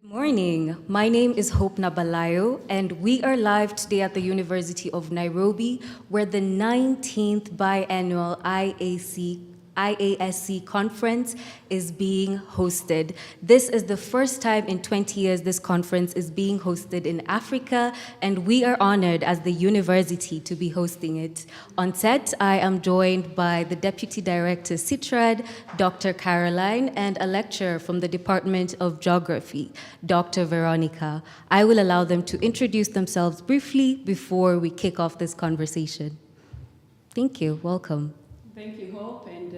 Good morning. My name is Hope Nabalayo, and we are live today at the University of Nairobi, where the 19th biannual IASC conference is being hosted. This is the first time in 20 years this conference is being hosted in Africa, and we are honored as the university to be hosting it. On set, I am joined by the Deputy Director CITRAD, Dr. Caroline, and a lecturer from the Department of Geography, Dr. Veronica. I will allow them to introduce themselves briefly before we kick off this conversation. Thank you. Welcome. Thank you, Hope, and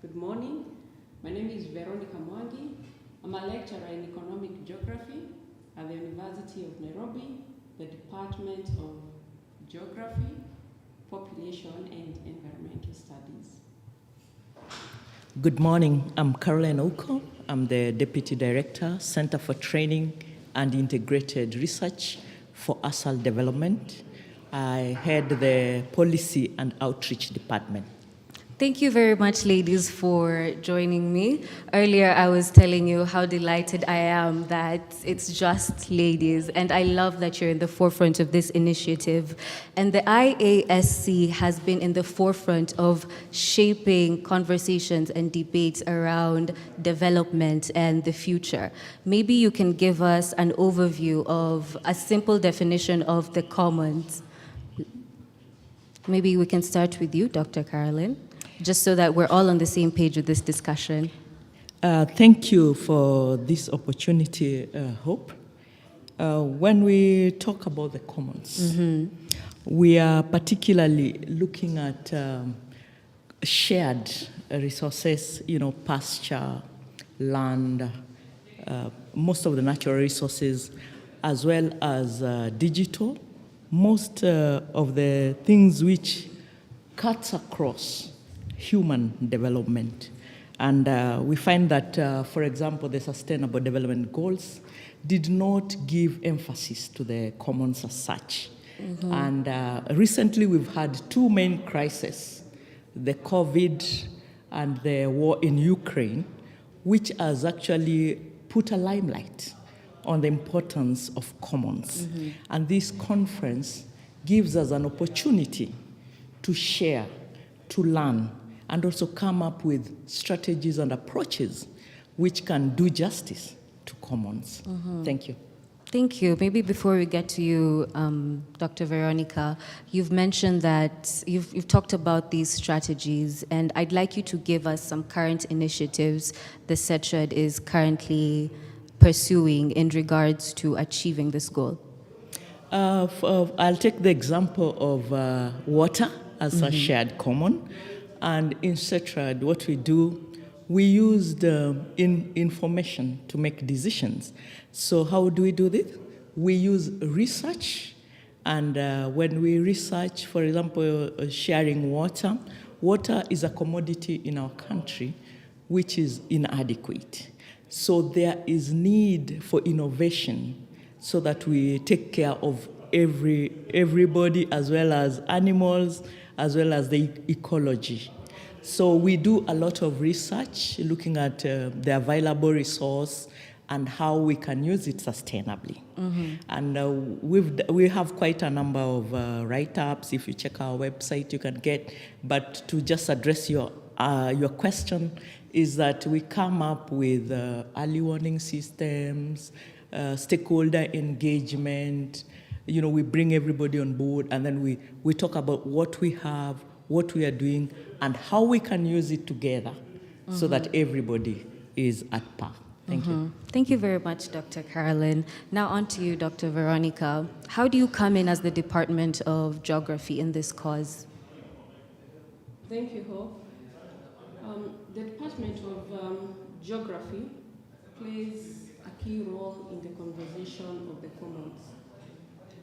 good morning. My name is Veronica Mwangi. I'm a lecturer in economic geography at the University of Nairobi, the Department of Geography, Population and Environmental Studies. Good morning. I'm Caroline Oko. I'm the Deputy Director, Center for Training and Integrated Research for ASAL Development. I head the Policy and Outreach Department. Thank you very much, ladies, for joining me. Earlier, I was telling you how delighted I am that it's just ladies, and I love that you're in the forefront of this initiative. And the IASC has been in the forefront of shaping conversations and debates around development and the future. Maybe you can give us an overview of a simple definition of the commons. Maybe we can start with you, Dr. Caroline, just so that we're all on the same page with this discussion. Thank you for this opportunity, Hope. When we talk about the commons, we are particularly looking at shared resources, pasture, land, most of the natural resources, as well as digital, most of the things which cuts across human development. And we find that, for example, the Sustainable Development Goals did not give emphasis to the commons as such. And recently we've had two main crises, the COVID and the war in Ukraine, which has actually put a limelight on the importance of commons. And this conference gives us an opportunity to share, to learn, and also come up with strategies and approaches which can do justice to commons. Thank you. Thank you. Maybe before we get to you, Dr. Veronica, you've mentioned that you've talked about these strategies, and I'd like you to give us some current initiatives the CETRAD is currently pursuing in regards to achieving this goal. I'll take the example of water as a shared common. And in CETRAD, what we do, we use the information to make decisions. So how do we do this? We use research, and when we research, for example, sharing water, water is a commodity in our country which is inadequate. So there is need for innovation so that we take care of everybody, as well as animals, as well as the ecology. So we do a lot of research looking at the available resource and how we can use it sustainably. And we have quite a number of write-ups. If you check our website, you can get. But to just address your question, is that we come up with early warning systems, stakeholder engagement. We bring everybody on board, and then we talk about what we have, what we are doing, and how we can use it together so that everybody is at par. Thank you. Thank you very much, Dr. Caroline. Now on to you, Dr. Veronica. How do you come in as the Department of Geography in this cause? Thank you, Hope. The Department of Geography plays a key role in the conversation of the commons.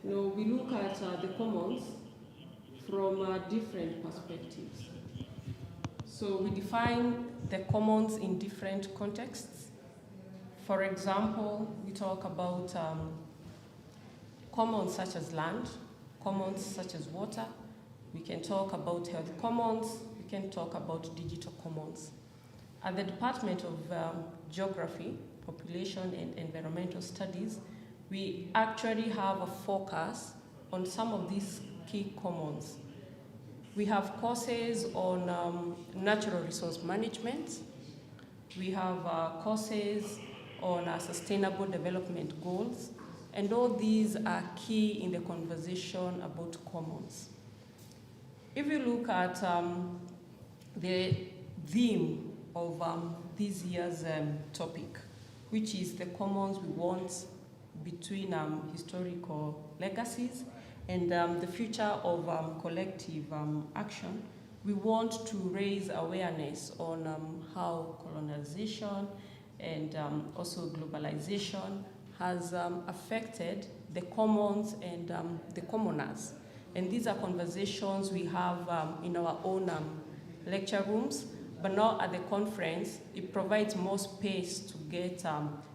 We look at the commons from different perspectives. So we define the commons in different contexts. For example, we talk about commons such as land, commons such as water. We can talk about health commons. We can talk about digital commons. At the Department of Geography, population and environmental studies, we actually have a focus on some of these key commons. We have courses on natural resource management. We have courses on sustainable development goals, and all these are key in the conversation about commons. If you look at the theme of this year's topic, which is the commons we want between historical legacies and the future of collective action, we want to raise awareness on how colonization and also globalization has affected the commons and the commoners. And these are conversations we have in our own lecture rooms, but now at the conference, it provides more space to get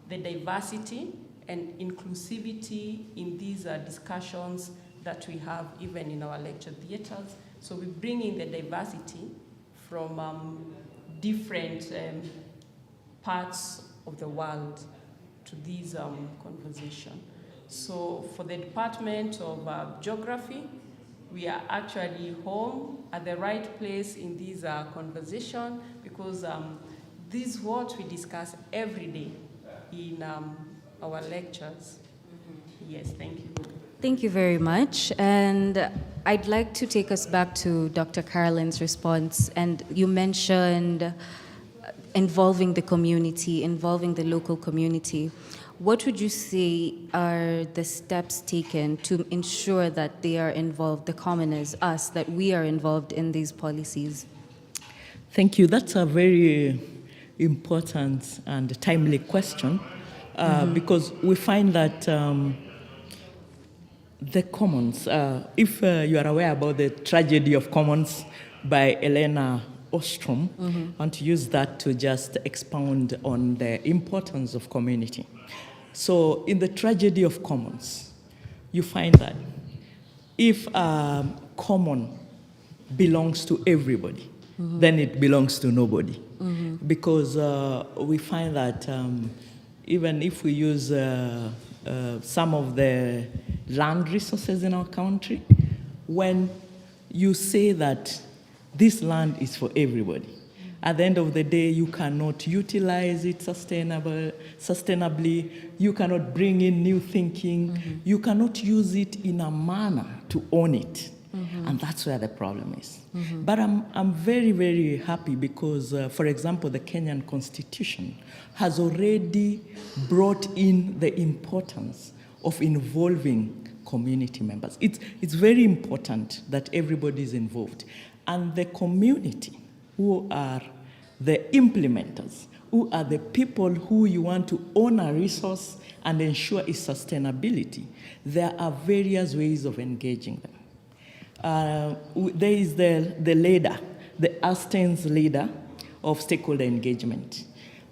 the diversity and inclusivity in these discussions that we have even in our lecture theaters. So we bring in the diversity from different parts of the world to these conversations. So for the Department of Geography, we are actually home at the right place in this conversation, because this is what we discuss every day in our lectures. Yes, thank you. Thank you very much. And I'd like to take us back to Dr. Caroline's response. And you mentioned involving the community, involving the local community. What would you say are the steps taken to ensure that they are involved, the commoners, us, that we are involved in these policies? Thank you. That's a very important and timely question, because we find that the commons, if you are aware about the tragedy of commons by Elena Ostrom, I want to use that to just expound on the importance of community. So in the tragedy of commons, you find that if a common belongs to everybody, then it belongs to nobody. Because we find that even if we use some of the land resources in our country, when you say that this land is for everybody, at the end of the day, you cannot utilize it sustainably, you cannot bring in new thinking, you cannot use it in a manner to own it. And that's where the problem is. But I'm very, very happy because, for example, the Kenyan Constitution has already brought in the importance of involving community members. It's very important that everybody is involved. And the community, who are the implementers, who are the people who you want to own a resource and ensure its sustainability, there are various ways of engaging them. There is the leader, the Austin's leader of stakeholder engagement.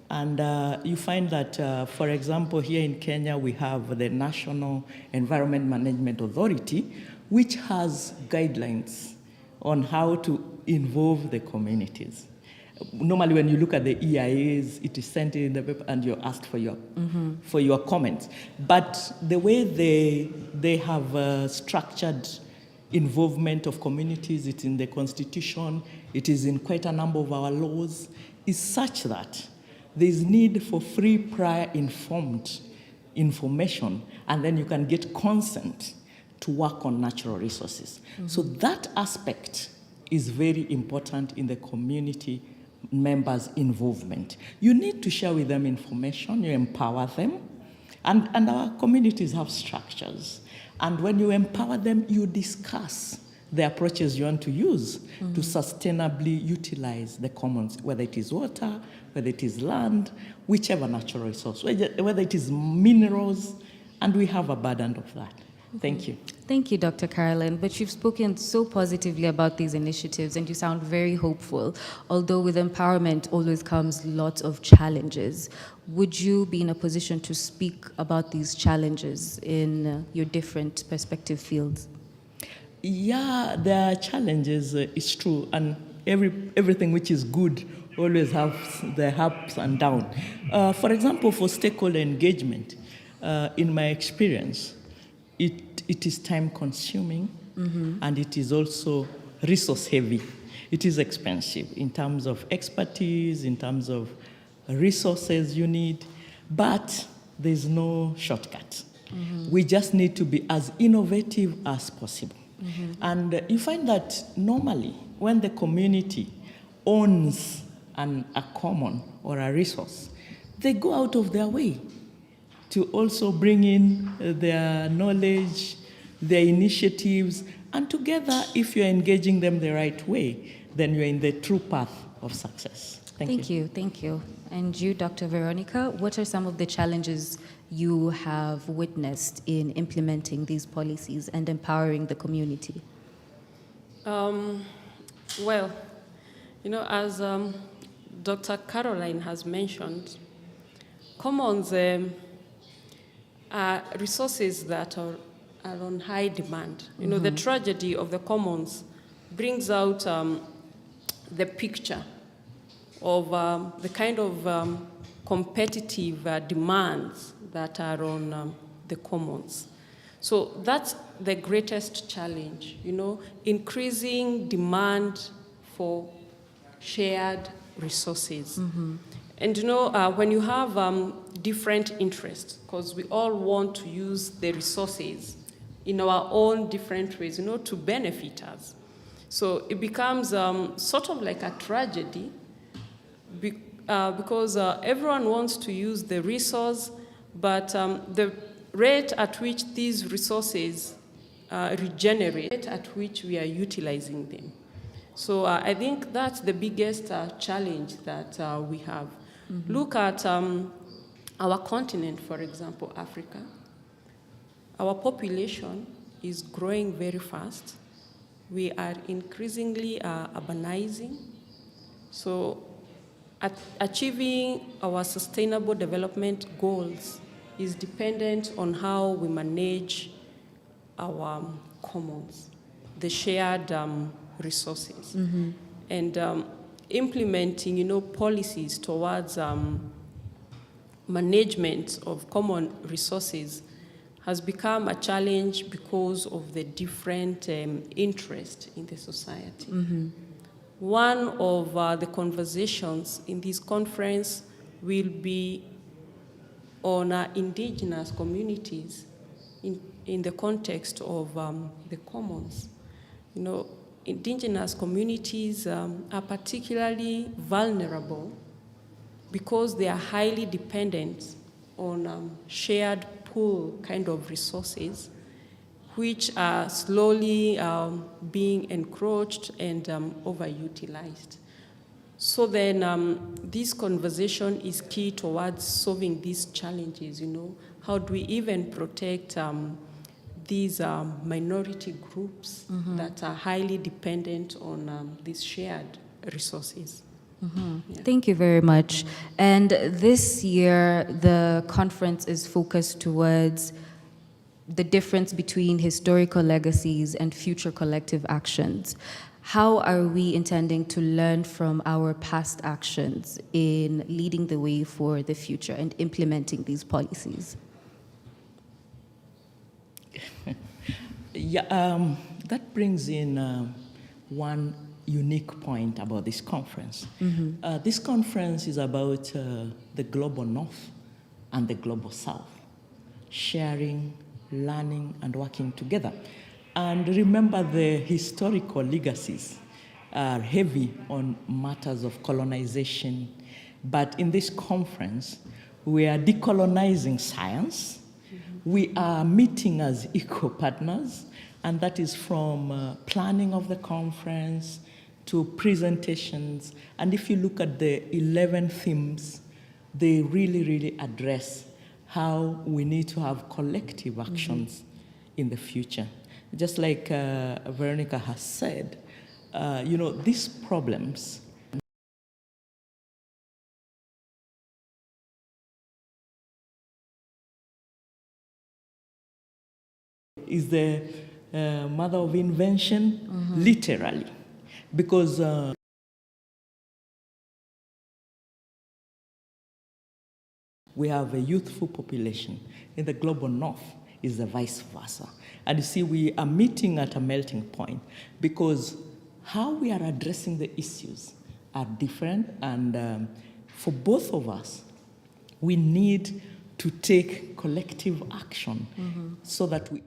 And you find that, for example, here in Kenya, we have the National Environment Management Authority, which has guidelines on how to involve the communities. Normally, when you look at the EIAs, it is sent in the paper and you're asked for your comments. But the way they have structured involvement of communities, it's in the Constitution, it is in quite a number of our laws, is such that there's need for free, prior, informed information, and then you can get consent to work on natural resources. So that aspect is very important in the community members' involvement. You need to share with them information, you empower them, and our communities have structures. And when you empower them, you discuss the approaches you want to use to sustainably utilize the commons, whether it is water, whether it is land, whichever natural resource, whether it is minerals, and we have abundance of that. Thank you. Thank you, Dr. Caroline. But you've spoken so positively about these initiatives and you sound very hopeful, although with empowerment always comes lots of challenges. Would you be in a position to speak about these challenges in your different perspective fields? Yeah, there are challenges, it's true, and everything which is good always have the ups and downs. For example, for stakeholder engagement, in my experience, it is time consuming and it is also resource heavy. It is expensive in terms of expertise, in terms of resources you need, but there's no shortcut. We just need to be as innovative as possible. And you find that normally when the community owns a common or a resource, they go out of their way to also bring in their knowledge, their initiatives, and together, if you're engaging them the right way, then you're in the true path of success. Thank you. Thank you. And you, Dr. Veronica, what are some of the challenges you have witnessed in implementing these policies and empowering the community? Well, as Dr. Caroline has mentioned, commons are resources that are on high demand. The tragedy of the commons brings out the picture of the kind of competitive demands that are on the commons. So that's the greatest challenge, increasing demand for shared resources. And when you have different interests, because we all want to use the resources in our own different ways, to benefit us. So it becomes sort of like a tragedy because everyone wants to use the resource, but the rate at which these resources regenerate, at which we are utilizing them. So I think that's the biggest challenge that we have. Look at our continent, for example, Africa. Our population is growing very fast. We are increasingly urbanizing. So achieving our sustainable development goals is dependent on how we manage our commons, the shared resources. And implementing, policies towards management of common resources has become a challenge because of the different interests in the society. One of the conversations in this conference will be on indigenous communities in the context of the commons. Indigenous communities are particularly vulnerable because they are highly dependent on shared pool kind of resources, which are slowly being encroached and overutilized. So then this conversation is key towards solving these challenges, How do we even protect these minority groups that are highly dependent on these shared resources? Yeah. Thank you very much. And this year, the conference is focused towards the difference between historical legacies and future collective actions. How are we intending to learn from our past actions in leading the way for the future and implementing these policies? Yeah, that brings in one unique point about this conference. This conference is about the global north and the global south, sharing, learning, and working together. And remember, the historical legacies are heavy on matters of colonization. But in this conference, we are decolonizing science. We are meeting as equal partners, and that is from planning of the conference to presentations. And if you look at the 11 themes, they really, really address how we need to have collective actions in the future. Just like Veronica has said, these problems is the mother of invention, literally, because we have a youthful population. In the global north is the vice versa. And you see, we are meeting at a melting point because how we are addressing the issues are different, and for both of us, we need to take collective action so that we